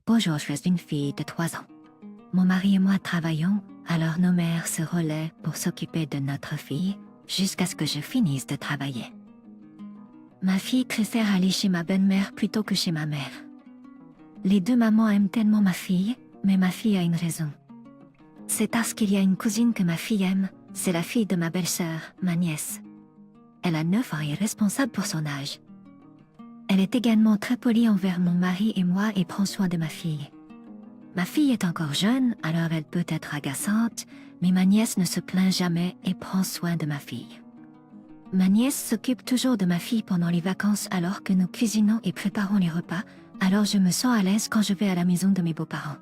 Bonjour, je suis une fille de 3 ans. Mon mari et moi travaillons, alors nos mères se relaient pour s'occuper de notre fille, jusqu'à ce que je finisse de travailler. Ma fille préfère aller chez ma belle-mère plutôt que chez ma mère. Les deux mamans aiment tellement ma fille, mais ma fille a une raison. C'est parce qu'il y a une cousine que ma fille aime, c'est la fille de ma belle-sœur, ma nièce. Elle a 9 ans et est responsable pour son âge. Elle est également très polie envers mon mari et moi et prend soin de ma fille. Ma fille est encore jeune, alors elle peut être agaçante, mais ma nièce ne se plaint jamais et prend soin de ma fille. Ma nièce s'occupe toujours de ma fille pendant les vacances alors que nous cuisinons et préparons les repas, alors je me sens à l'aise quand je vais à la maison de mes beaux-parents.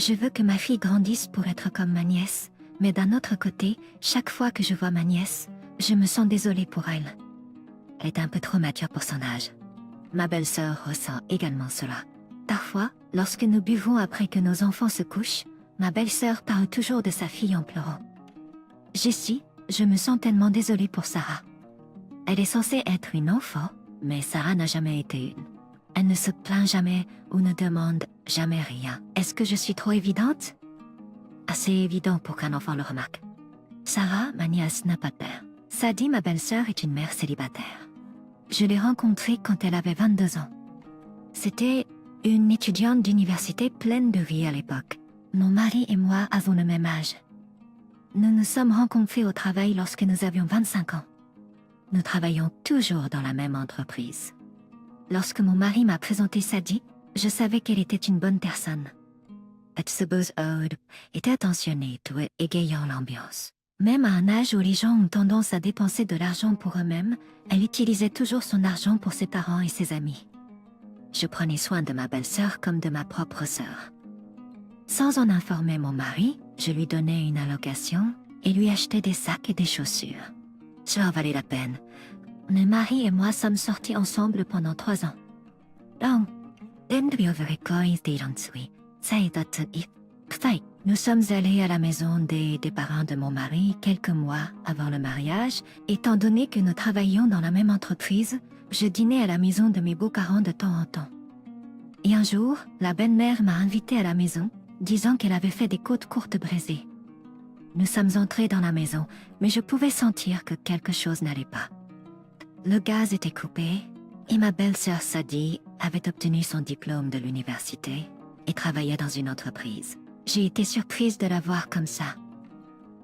Je veux que ma fille grandisse pour être comme ma nièce, mais d'un autre côté, chaque fois que je vois ma nièce, je me sens désolée pour elle. Elle est un peu trop mature pour son âge. Ma belle-sœur ressent également cela. Parfois, lorsque nous buvons après que nos enfants se couchent, ma belle-sœur parle toujours de sa fille en pleurant. Jessie, je me sens tellement désolée pour Sarah. Elle est censée être une enfant, mais Sarah n'a jamais été une. Elle ne se plaint jamais ou ne demande jamais rien. Est-ce que je suis trop évidente? Assez évident pour qu'un enfant le remarque. Sarah, ma nièce, n'a pas de père. Sadie, ma belle-sœur, est une mère célibataire. Je l'ai rencontrée quand elle avait 22 ans. C'était une étudiante d'université pleine de vie à l'époque. Mon mari et moi avons le même âge. Nous nous sommes rencontrés au travail lorsque nous avions 25 ans. Nous travaillons toujours dans la même entreprise. Lorsque mon mari m'a présenté Sadie, je savais qu'elle était une bonne personne. Elle se bouge était attentionnée, tout égayant l'ambiance. Même à un âge où les gens ont tendance à dépenser de l'argent pour eux-mêmes, elle utilisait toujours son argent pour ses parents et ses amis. Je prenais soin de ma belle-sœur comme de ma propre sœur. Sans en informer mon mari, je lui donnais une allocation et lui achetais des sacs et des chaussures. Cela valait la peine. Mon mari et moi sommes sortis ensemble pendant 3 ans. Donc, nous sommes allés à la maison des parents de mon mari quelques mois avant le mariage. Étant donné que nous travaillions dans la même entreprise, je dînais à la maison de mes beaux-parents de temps en temps. Et un jour, la belle-mère m'a invitée à la maison, disant qu'elle avait fait des côtes courtes brisées. Nous sommes entrés dans la maison, mais je pouvais sentir que quelque chose n'allait pas. Le gaz était coupé, et ma belle-sœur Sadie avait obtenu son diplôme de l'université et travaillait dans une entreprise. J'ai été surprise de la voir comme ça.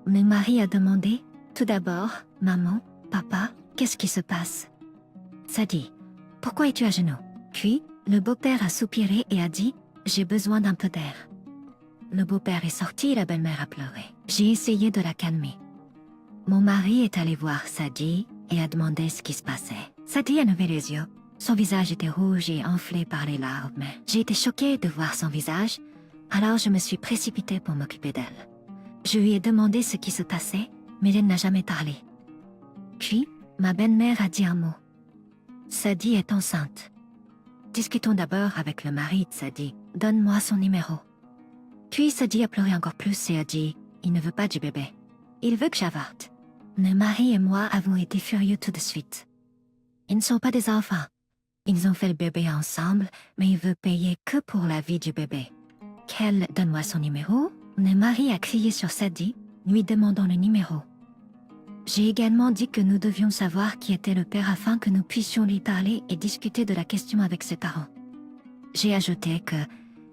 Mon mari a demandé, tout d'abord, « Maman, papa, qu'est-ce qui se passe ?» Sadie, « Pourquoi es-tu à genoux ?» Puis, le beau-père a soupiré et a dit, « J'ai besoin d'un peu d'air. » Le beau-père est sorti et la belle-mère a pleuré. J'ai essayé de la calmer. Mon mari est allé voir Sadie et a demandé ce qui se passait. Sadie a levé les yeux. Son visage était rouge et enflé par les larmes. J'ai été choquée de voir son visage, alors je me suis précipitée pour m'occuper d'elle. Je lui ai demandé ce qui se passait, mais elle n'a jamais parlé. Puis, ma belle-mère a dit un mot. Sadie est enceinte. Discutons d'abord avec le mari de Sadie. Donne-moi son numéro. Puis Sadie a pleuré encore plus et a dit, il ne veut pas du bébé. Il veut que j'avorte. Mon mari et moi avons été furieux tout de suite. Ils ne sont pas des enfants. Ils ont fait le bébé ensemble, mais il veut payer que pour la vie du bébé. Qu'elle donne-moi son numéro. Mon mari a crié sur Sadie, lui demandant le numéro. J'ai également dit que nous devions savoir qui était le père afin que nous puissions lui parler et discuter de la question avec ses parents. J'ai ajouté que,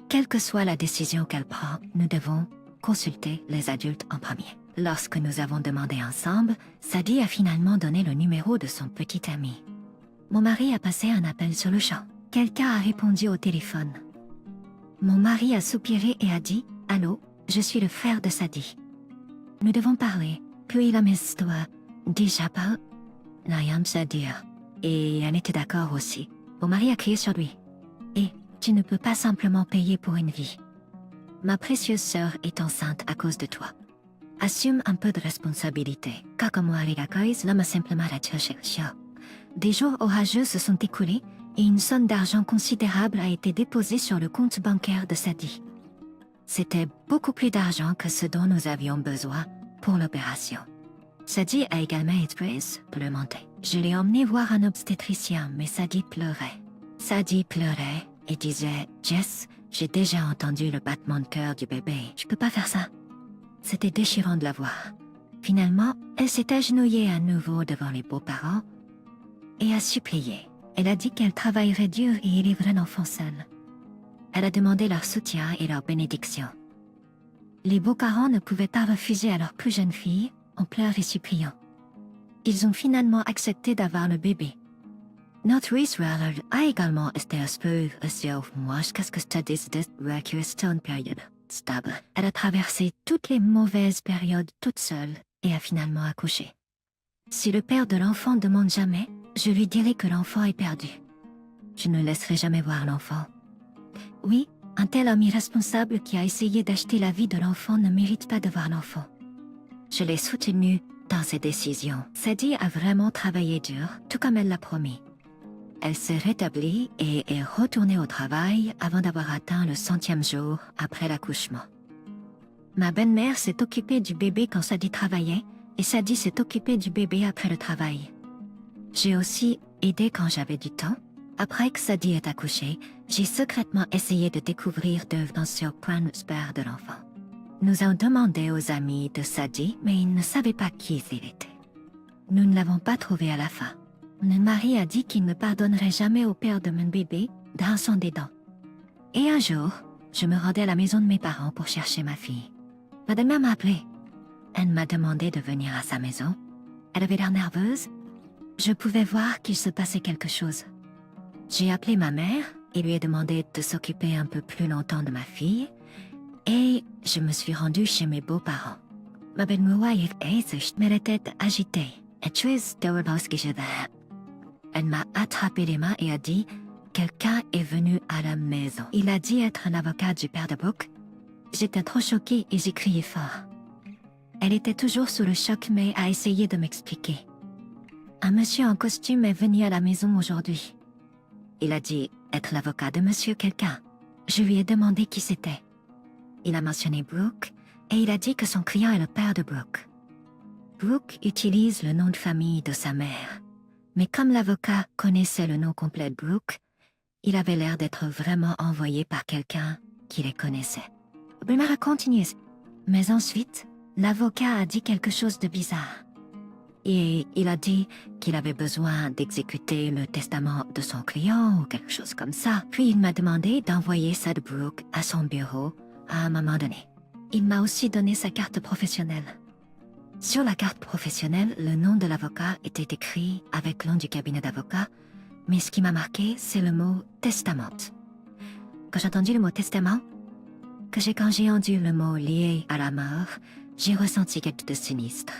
quelle que soit la décision qu'elle prend, nous devons consulter les adultes en premier. Lorsque nous avons demandé ensemble, Sadie a finalement donné le numéro de son petit ami. Mon mari a passé un appel sur le champ. Quelqu'un a répondu au téléphone. Mon mari a soupiré et a dit « Allô, je suis le frère de Sadie. Nous devons parler. » Puis la histoire. Déjà pas. Rien à dire. Et elle était d'accord aussi. Mon mari a crié sur lui. Et tu ne peux pas simplement payer pour une vie. Ma précieuse sœur est enceinte à cause de toi. Assume un peu de responsabilité. L'homme simplement Des jours orageux se sont écoulés et une somme d'argent considérable a été déposée sur le compte bancaire de Sadie. C'était beaucoup plus d'argent que ce dont nous avions besoin pour l'opération. Sadie a également expérimenté. Je l'ai emmené voir un obstétricien, mais Sadie pleurait. Sadie pleurait et disait « Jess, J'ai déjà entendu le battement de cœur du bébé. Je peux pas faire ça. C'était déchirant de la voir. Finalement, elle s'est agenouillée à nouveau devant les beaux-parents et a supplié. Elle a dit qu'elle travaillerait dur et élèverait l'enfant seul. Elle a demandé leur soutien et leur bénédiction. Les beaux-parents ne pouvaient pas refuser à leur plus jeune fille, en pleurs et suppliant. Ils ont finalement accepté d'avoir le bébé. Notre Israël a également été un peu moi jusqu'à ce que cette période stable. Elle a traversé toutes les mauvaises périodes toute seule et a finalement accouché. Si le père de l'enfant ne demande jamais, je lui dirai que l'enfant est perdu. Je ne laisserai jamais voir l'enfant. Oui, un tel homme irresponsable qui a essayé d'acheter la vie de l'enfant ne mérite pas de voir l'enfant. Je l'ai soutenu dans ses décisions. Sadie a vraiment travaillé dur, tout comme elle l'a promis. Elle s'est rétablie et est retournée au travail avant d'avoir atteint le 100e jour après l'accouchement. Ma belle-mère s'est occupée du bébé quand Sadie travaillait et Sadie s'est occupée du bébé après le travail. J'ai aussi aidé quand j'avais du temps. Après que Sadie ait accouché, j'ai secrètement essayé de découvrir devenant sur point de l'enfant. Nous avons demandé aux amis de Sadie, mais ils ne savaient pas qui il était. Nous ne l'avons pas trouvé à la fin. Mon mari a dit qu'il ne pardonnerait jamais au père de mon bébé d'un son des dents. Et un jour, je me rendais à la maison de mes parents pour chercher ma fille. Ma mère m'a appelé. Elle m'a demandé de venir à sa maison. Elle avait l'air nerveuse. Je pouvais voir qu'il se passait quelque chose. J'ai appelé ma mère et lui ai demandé de s'occuper un peu plus longtemps de ma fille. Et je me suis rendue chez mes beaux-parents. Ma belle-mère était agitée. Elle m'a attrapé les mains et a dit « Quelqu'un est venu à la maison. Il a dit être un avocat du père de Brooke. » J'étais trop choquée et j'ai crié fort. Elle était toujours sous le choc mais a essayé de m'expliquer. Un monsieur en costume est venu à la maison aujourd'hui. Il a dit être l'avocat de monsieur quelqu'un. Je lui ai demandé qui c'était. Il a mentionné Brooke et il a dit que son client est le père de Brooke. Brooke utilise le nom de famille de sa mère. Mais comme l'avocat connaissait le nom complet de Brooke, il avait l'air d'être vraiment envoyé par quelqu'un qui les connaissait. Brimara continue. Mais ensuite, l'avocat a dit quelque chose de bizarre. Et il a dit qu'il avait besoin d'exécuter le testament de son client ou quelque chose comme ça. Puis il m'a demandé d'envoyer ça de Brooke à son bureau à un moment donné. Il m'a aussi donné sa carte professionnelle. Sur la carte professionnelle, le nom de l'avocat était écrit avec le nom du cabinet d'avocat, mais ce qui m'a marqué, c'est le mot « testament ». Quand j'ai entendu le mot « testament », quand j'ai entendu le mot lié à la mort, j'ai ressenti quelque chose de sinistre.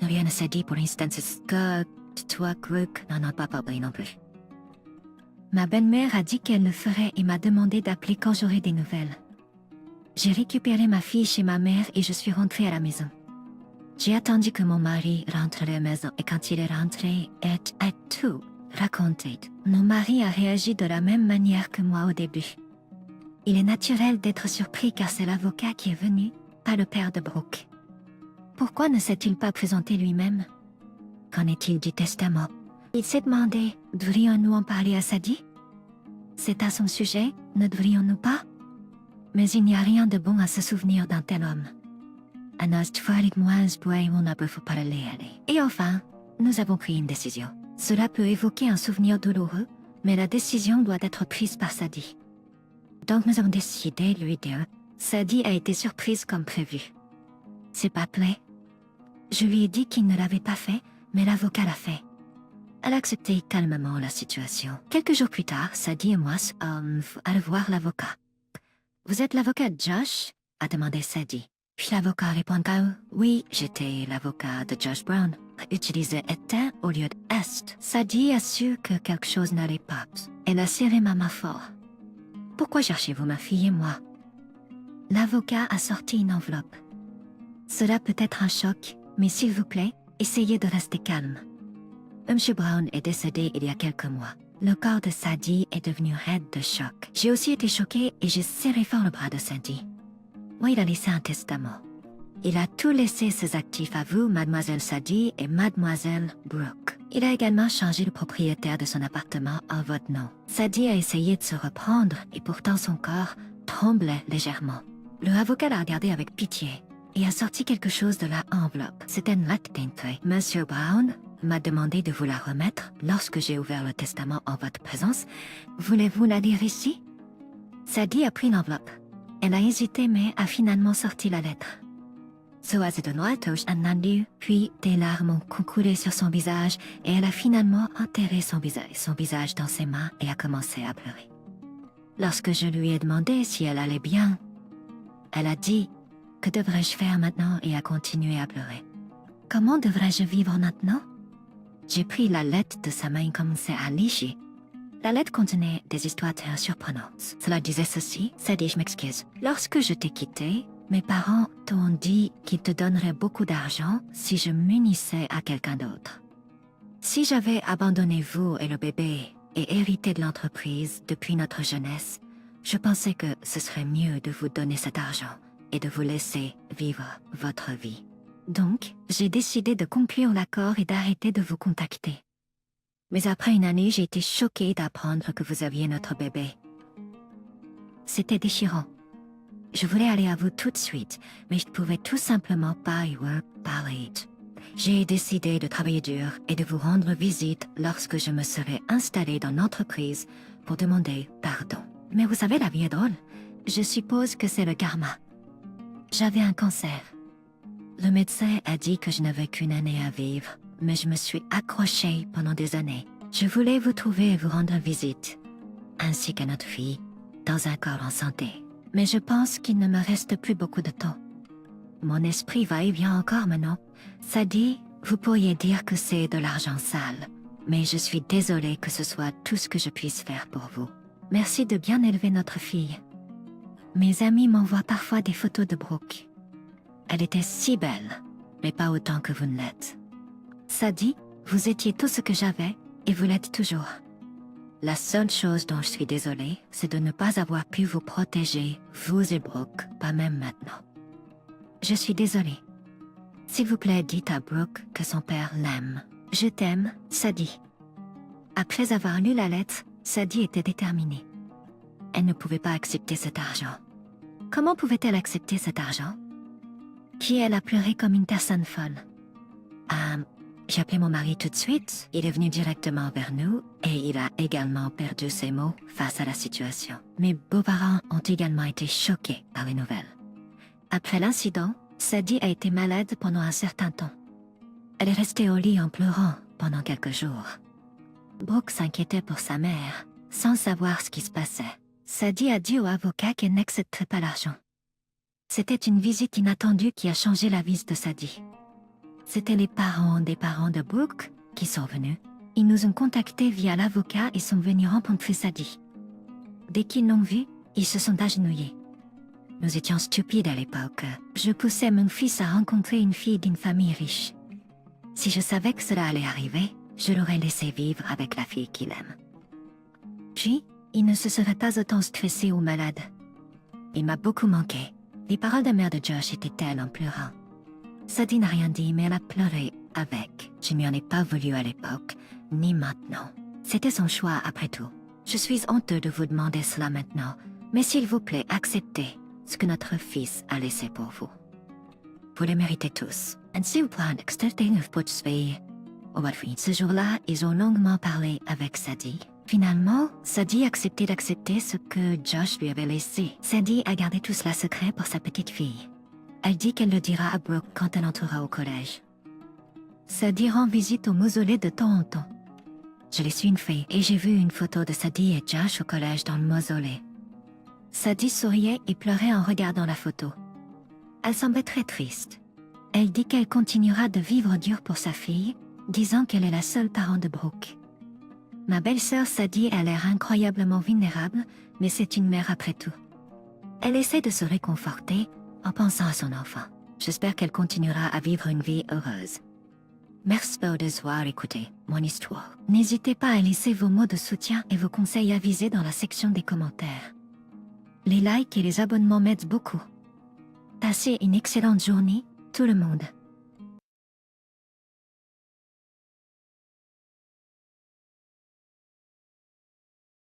Rien ne s'est dit pour l'instant que toi, Brooke, n'en a pas parlé non plus. Ma belle-mère a dit qu'elle le ferait et m'a demandé d'appeler quand j'aurai des nouvelles. J'ai récupéré ma fille chez ma mère et je suis rentrée à la maison. J'ai attendu que mon mari rentre à la maison et quand il est rentré, il a tout raconté. Mon mari a réagi de la même manière que moi au début. Il est naturel d'être surpris car c'est l'avocat qui est venu, pas le père de Brooke. Pourquoi ne s'est-il pas présenté lui-même? Qu'en est-il du testament? Il s'est demandé, devrions-nous en parler à Sadie? C'est à son sujet, ne devrions-nous pas? Mais il n'y a rien de bon à se souvenir d'un tel homme. Et enfin, nous avons pris une décision. Cela peut évoquer un souvenir douloureux, mais la décision doit être prise par Sadie. Donc nous avons décidé de lui dire, Sadie a été surprise comme prévu. C'est pas plaît. Je lui ai dit qu'il ne l'avait pas fait, mais l'avocat l'a fait. Elle a accepté calmement la situation. Quelques jours plus tard, Sadie et moi allons voir l'avocat. « Vous êtes l'avocat de Josh ?» a demandé Sadie. Puis l'avocat répondra « Oui, j'étais l'avocat de Josh Brown. » Utilisé « était » au lieu de « est ». Sadie a su que quelque chose n'allait pas. Elle a serré ma main fort. « Pourquoi cherchez-vous ma fille et moi ?» L'avocat a sorti une enveloppe. « Cela peut être un choc, mais s'il vous plaît, essayez de rester calme. M. Brown est décédé il y a quelques mois. Le corps de Sadie est devenu raide de choc. J'ai aussi été choquée et j'ai serré fort le bras de Sadie. Moi, il a laissé un testament. Il a tout laissé ses actifs à vous, mademoiselle Sadie et mademoiselle Brooke. Il a également changé le propriétaire de son appartement en votre nom. Sadie a essayé de se reprendre et pourtant son corps tremblait légèrement. Le avocat l'a regardé avec pitié et a sorti quelque chose de la enveloppe. C'était une lettre d'une feuille. Monsieur Brown m'a demandé de vous la remettre lorsque j'ai ouvert le testament en votre présence. Voulez-vous la lire ici? Sadie a pris l'enveloppe. Elle a hésité mais a finalement sorti la lettre. Soaz de Noirtouche en a lu, puis des larmes ont coulé sur son visage et elle a finalement enterré son visage dans ses mains et a commencé à pleurer. Lorsque je lui ai demandé si elle allait bien, elle a dit « Que devrais-je faire maintenant ?» et a continué à pleurer. « Comment devrais-je vivre maintenant ?» J'ai pris la lettre de sa main et commencé à licher. La lettre contenait des histoires très surprenantes. Cela disait ceci, Sadie, je m'excuse. Lorsque je t'ai quitté, mes parents t'ont dit qu'ils te donneraient beaucoup d'argent si je m'unissais à quelqu'un d'autre. Si j'avais abandonné vous et le bébé et hérité de l'entreprise depuis notre jeunesse, je pensais que ce serait mieux de vous donner cet argent et de vous laisser vivre votre vie. Donc, j'ai décidé de conclure l'accord et d'arrêter de vous contacter. Mais après une année, j'ai été choquée d'apprendre que vous aviez notre bébé. C'était déchirant. Je voulais aller à vous tout de suite, mais je ne pouvais tout simplement pas y parler. J'ai décidé de travailler dur et de vous rendre visite lorsque je me serai installée dans l'entreprise pour demander pardon. Mais vous savez, la vie est drôle. Je suppose que c'est le karma. J'avais un cancer. Le médecin a dit que je n'avais qu'une année à vivre, mais je me suis accrochée pendant des années. Je voulais vous trouver et vous rendre visite, ainsi qu'à notre fille, dans un corps en santé. Mais je pense qu'il ne me reste plus beaucoup de temps. Mon esprit va et vient encore maintenant. Sadie, vous pourriez dire que c'est de l'argent sale, mais je suis désolée que ce soit tout ce que je puisse faire pour vous. Merci de bien élever notre fille. Mes amis m'envoient parfois des photos de Brooke. Elle était si belle, mais pas autant que vous ne l'êtes. Sadie, vous étiez tout ce que j'avais, et vous l'êtes toujours. La seule chose dont je suis désolée, c'est de ne pas avoir pu vous protéger, vous et Brooke, pas même maintenant. Je suis désolée. S'il vous plaît, dites à Brooke que son père l'aime. Je t'aime, Sadie. Après avoir lu la lettre, Sadie était déterminée. Elle ne pouvait pas accepter cet argent. Comment pouvait-elle accepter cet argent? Puis elle a pleuré comme une personne folle. J'ai appelé mon mari tout de suite, il est venu directement vers nous et il a également perdu ses mots face à la situation. Mes beaux-parents ont également été choqués par les nouvelles. Après l'incident, Sadie a été malade pendant un certain temps. Elle est restée au lit en pleurant pendant quelques jours. Brooke s'inquiétait pour sa mère, sans savoir ce qui se passait. Sadie a dit au avocat qu'elle n'accepterait pas l'argent. C'était une visite inattendue qui a changé la vie de Sadie. C'étaient les parents des parents de Brooke qui sont venus. Ils nous ont contactés via l'avocat et sont venus rencontrer Sadie. Dès qu'ils l'ont vue, ils se sont agenouillés. Nous étions stupides à l'époque. Je poussais mon fils à rencontrer une fille d'une famille riche. Si je savais que cela allait arriver, je l'aurais laissé vivre avec la fille qu'il aime. Puis, il ne se serait pas autant stressé ou malade. Il m'a beaucoup manqué. Les paroles de mère de Josh étaient-elles en pleurant. Sadie n'a rien dit, mais elle a pleuré avec. Je n'y en ai pas voulu à l'époque, ni maintenant. C'était son choix après tout. Je suis honteux de vous demander cela maintenant, mais s'il vous plaît, acceptez ce que notre fils a laissé pour vous. Vous les méritez tous. Ainsi vous pouvez accepter votre fille. Ce jour-là, ils ont longuement parlé avec Sadie. Finalement, Sadie a accepté d'accepter ce que Josh lui avait laissé. Sadie a gardé tout cela secret pour sa petite fille. Elle dit qu'elle le dira à Brooke quand elle entrera au collège. Sadie rend visite au mausolée de temps en temps. Je l'ai su une fille et j'ai vu une photo de Sadie et Josh au collège dans le mausolée. Sadie souriait et pleurait en regardant la photo. Elle semblait très triste. Elle dit qu'elle continuera de vivre dur pour sa fille, disant qu'elle est la seule parent de Brooke. Ma belle-sœur Sadie a l'air incroyablement vulnérable, mais c'est une mère après tout. Elle essaie de se réconforter en pensant à son enfant. J'espère qu'elle continuera à vivre une vie heureuse. Merci d'avoir écouté mon histoire. N'hésitez pas à laisser vos mots de soutien et vos conseils avisés dans la section des commentaires. Les likes et les abonnements m'aident beaucoup. Passez une excellente journée, tout le monde.